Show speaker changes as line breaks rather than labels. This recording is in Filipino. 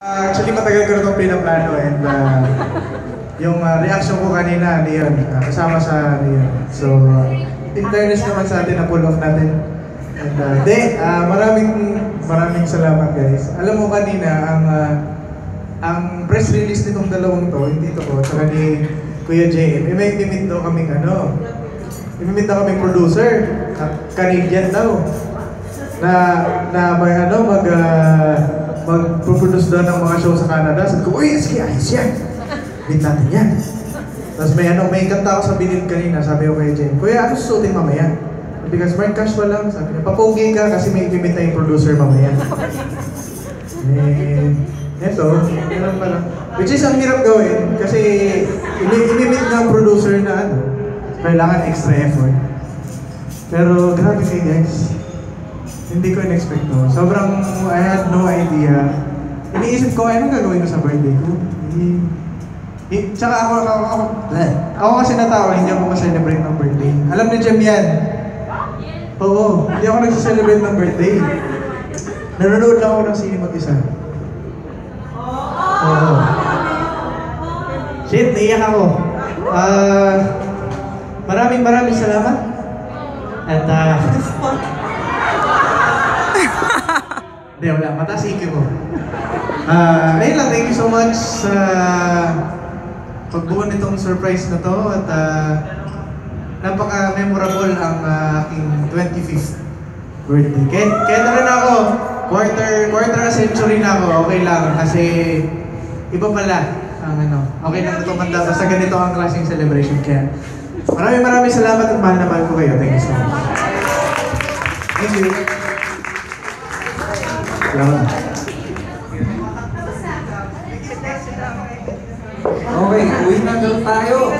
Actually, matagal ko na itong pinaplano and yung reaction ko kanina, yun, kasama sa yun. So, in fairness naman sa atin na pull off natin. And maraming salamat guys. Alam mo kanina, ang press release nitong dalawang to, hindi ito ko, tsaka ni Kuya JM, may imimit daw kaming imimit daw kaming producer, Canadian daw, na may mag-produce daw ng mga show sa Canada. Sabi ko, uy, sige, ayos yan. Beat natin yan. Tapos may kanta ako sa bilin kanina, sabi ko kay Jen, Kuya, ano susutin mamaya? Because Mark casual lang, sabi niya, papogi ka kasi may imimit na yung producer mamaya. Eto, gano'n pala. Which is ang hirap gawin, kasi imimit ng producer na kailangan extra effort. Pero grabe kayo guys. Hindi ko in-expect to. Sobrang, I had no idea. Iniisip ko, anong gagawin ko sa birthday ko? Tsaka ako kasi na tao, hindi ako ma-celebrate ng birthday. Alam ni Jem yan. Oo, hindi ako nag-celebrate ng birthday. Nanonood lang ako ng sine mag-isa. Oo. Shit, naiyak ako. Maraming salamat. At hindi, wala. Mataas IQ ko. Ayun lang, thank you so much sa pagbuo nitong surprise na to. At napaka-memorable ang aking 25th birthday. Kaya na rin ako, quarter century na ako. Okay lang, kasi iba pala ang okay lang ito manda. Basta ganito ang klaseng celebration. Kaya maraming salamat at mahal na mahal ko kayo. Thank you so much. Thank you.
Okay, uwi na daw tayo.